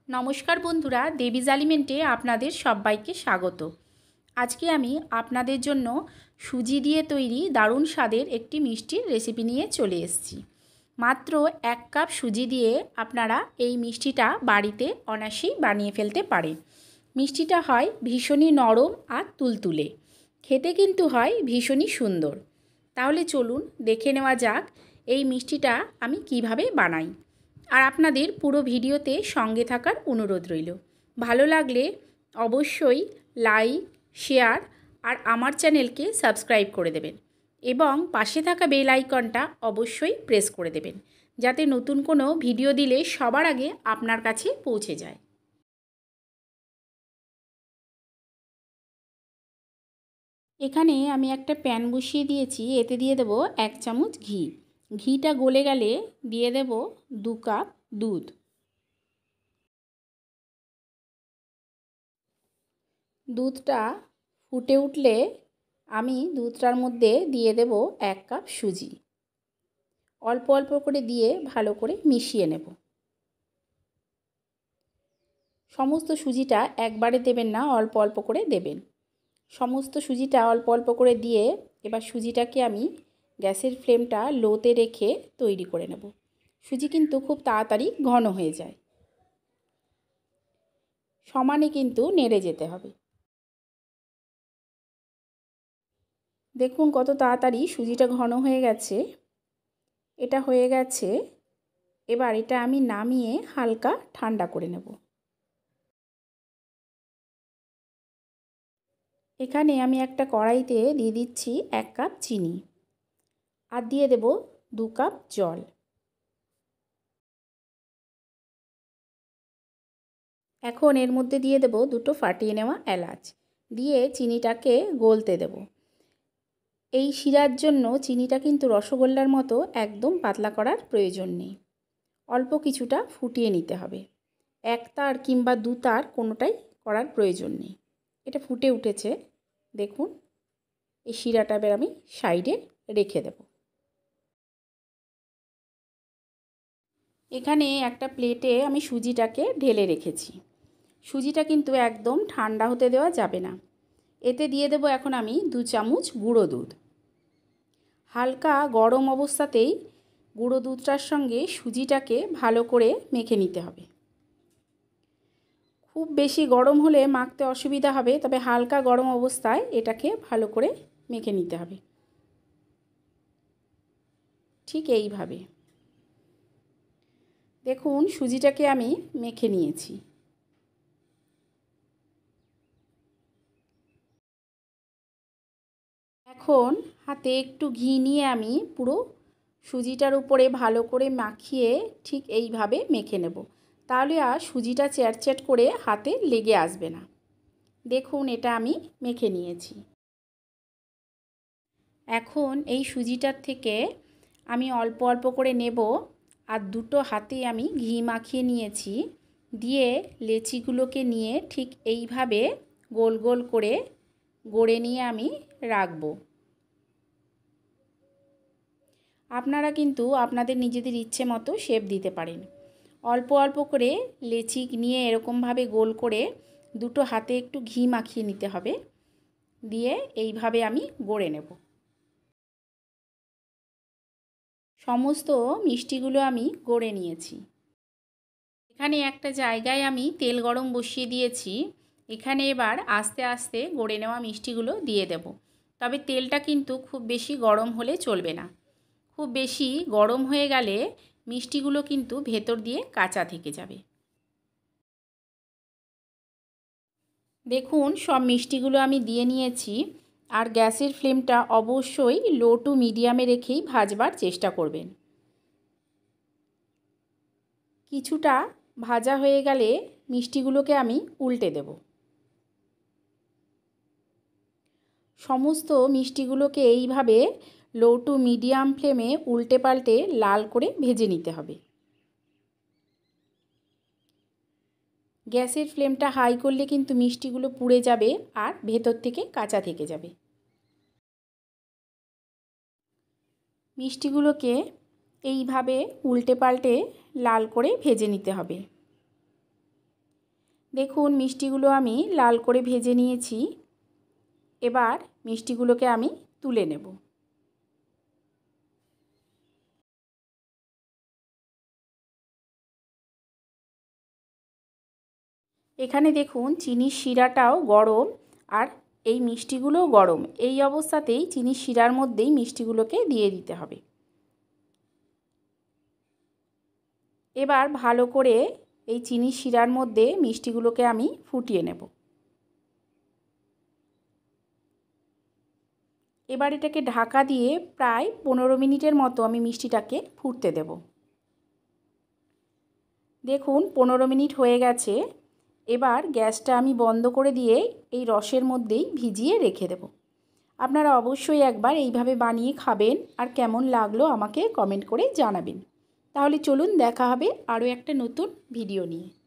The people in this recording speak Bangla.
নমস্কার বন্ধুরা, দেবীজ এলিমেন্টে আপনাদের সবাইকে স্বাগত। আজকে আমি আপনাদের জন্য সুজি দিয়ে তৈরি দারুণ স্বাদের একটি মিষ্টির রেসিপি নিয়ে চলে এসেছি। মাত্র 1 কাপ সুজি দিয়ে আপনারা এই মিষ্টিটা বাড়িতে অনায়াসেই বানিয়ে ফেলতে পারেন। মিষ্টিটা হয় ভীষণই নরম আর তুলতুলে, খেতে কিন্তু হয় ভীষণই সুন্দর। তাহলে চলুন দেখে নেওয়া যাক এই মিষ্টিটা আমি কিভাবে বানাই। আর আপনাদের পুরো ভিডিওতে সঙ্গে থাকার অনুরোধ রইল। ভালো লাগলে অবশ্যই লাইক, শেয়ার আর আমার চ্যানেলকে সাবস্ক্রাইব করে দেবেন এবং পাশে থাকা বেল আইকনটা অবশ্যই প্রেস করে দেবেন, যাতে নতুন কোনো ভিডিও দিলে সবার আগে আপনার কাছে পৌঁছে যায়। এখানে আমি একটা প্যান বসিয়ে দিয়েছি, এতে দিয়ে দেব 1 চামচ ঘি। ঘিটা গলে গেলে দিয়ে দেব 2 কাপ দুধ। দুধটা ফুটে উঠলে আমি দুধটার মধ্যে দিয়ে দেব 1 কাপ সুজি। অল্প অল্প করে দিয়ে ভালো করে মিশিয়ে নেব। সমস্ত সুজিটা একবারে দেবেন না, অল্প অল্প করে দেবেন। সমস্ত সুজিটা অল্প অল্প করে দিয়ে এবার সুজিটাকে আমি গ্যাসের ফ্লেমটা লোতে রেখে তৈরি করে নেব। সুজি কিন্তু খুব তাড়াতাড়ি ঘন হয়ে যায়, সমানে কিন্তু নেড়ে যেতে হবে। দেখুন কত তাড়াতাড়ি সুজিটা ঘন হয়ে গেছে। এটা হয়ে গেছে। এবার এটা আমি নামিয়ে হালকা ঠান্ডা করে নেব। এখানে আমি একটা কড়াইতে দিয়ে দিচ্ছি 1 কাপ চিনি আর দিয়ে দেব 2 কাপ জল। এখন এর মধ্যে দিয়ে দেব 2টো ফাটিয়ে নেওয়া এলাচ, দিয়ে চিনিটাকে গলতে দেব। এই শিরার জন্য চিনিটা কিন্তু রসগোল্লার মতো একদম পাতলা করার প্রয়োজন নেই, অল্প কিছুটা ফুটিয়ে নিতে হবে। 1 তার কিংবা 2 তার কোনোটাই করার প্রয়োজন নেই। এটা ফুটে উঠেছে, দেখুন। এই শিরাটা এবার আমি সাইডে রেখে দেব। এখানে একটা প্লেটে আমি সুজিটাকে ঢেলে রেখেছি। সুজিটা কিন্তু একদম ঠান্ডা হতে দেওয়া যাবে না। এতে দিয়ে দেব এখন আমি 2 চামচ গুঁড়ো দুধ। হালকা গরম অবস্থাতেই গুঁড়ো দুধটার সঙ্গে সুজিটাকে ভালো করে মেখে নিতে হবে। খুব বেশি গরম হলে মাখতে অসুবিধা হবে, তবে হালকা গরম অবস্থায় এটাকে ভালো করে মেখে নিতে হবে। ঠিক এইভাবে দেখুন সুজিটাকে আমি মেখে নিয়েছি। এখন হাতে একটু ঘি নিয়ে আমি পুরো সুজিটার উপরে ভালো করে মাখিয়ে ঠিক এইভাবে মেখে নেব। তাহলে আর সুজিটা চ্যাটচ্যাট করে হাতে লেগে আসবে না। দেখুন এটা আমি মেখে নিয়েছি। এখন এই সুজিটার থেকে আমি অল্প অল্প করে নেব আর 2টো হাতে আমি ঘি মাখিয়ে নিয়েছি। দিয়ে লেচিগুলোকে নিয়ে ঠিক এইভাবে গোল গোল করে গড়ে নিয়ে আমি রাখবো। আপনারা কিন্তু আপনাদের নিজেদের ইচ্ছে মতো শেপ দিতে পারেন। অল্প অল্প করে লেচি নিয়ে এরকমভাবে গোল করে 2টো হাতে একটু ঘি মাখিয়ে নিতে হবে। দিয়ে এইভাবে আমি গড়ে নেব। সমস্ত মিষ্টিগুলো আমি গড়ে নিয়েছি। এখানে একটা জায়গায় আমি তেল গরম বসিয়ে দিয়েছি। এখানে এবার আস্তে আস্তে গড়ে নেওয়া মিষ্টিগুলো দিয়ে দেব। তবে তেলটা কিন্তু খুব বেশি গরম হলে চলবে না। খুব বেশি গরম হয়ে গেলে মিষ্টিগুলো কিন্তু ভেতর দিয়ে কাঁচা থেকে যাবে। দেখুন সব মিষ্টিগুলো আমি দিয়ে নিয়েছি। আর গ্যাসের ফ্লেমটা অবশ্যই লো টু মিডিয়ামে রেখেই ভাজবার চেষ্টা করবেন। কিছুটা ভাজা হয়ে গেলে মিষ্টিগুলোকে আমি উল্টে দেব। সমস্ত মিষ্টিগুলোকে এইভাবে লো টু মিডিয়াম ফ্লেমে উল্টে পাল্টে লাল করে ভেজে নিতে হবে। গ্যাসের ফ্লেমটা হাই করলে কিন্তু মিষ্টিগুলো পুড়ে যাবে আর ভেতর থেকে কাঁচা থেকে যাবে। মিষ্টিগুলোকে এইভাবে উল্টে পাল্টে লাল করে ভেজে নিতে হবে। দেখুন মিষ্টিগুলো আমি লাল করে ভেজে নিয়েছি। এবার মিষ্টিগুলোকে আমি তুলে নেব। এখানে দেখুন চিনির শিরাটাও গরম আর এই মিষ্টিগুলোও গরম। এই অবস্থাতেই চিনির শিরার মধ্যেই মিষ্টিগুলোকে দিয়ে দিতে হবে। এবার ভালো করে এই চিনির শিরার মধ্যে মিষ্টিগুলোকে আমি ফুটিয়ে নেব। এবার এটাকে ঢাকা দিয়ে প্রায় 15 মিনিটের মতো আমি মিষ্টিটাকে ফুটতে দেব। দেখুন 15 মিনিট হয়ে গেছে। এবার গ্যাসটা আমি বন্ধ করে দিয়ে এই রসের মধ্যেই ভিজিয়ে রেখে দেব। আপনারা অবশ্যই একবার এইভাবে বানিয়ে খাবেন আর কেমন লাগলো আমাকে কমেন্ট করে জানাবেন। তাহলে চলুন দেখা হবে আরও একটা নতুন ভিডিও নিয়ে।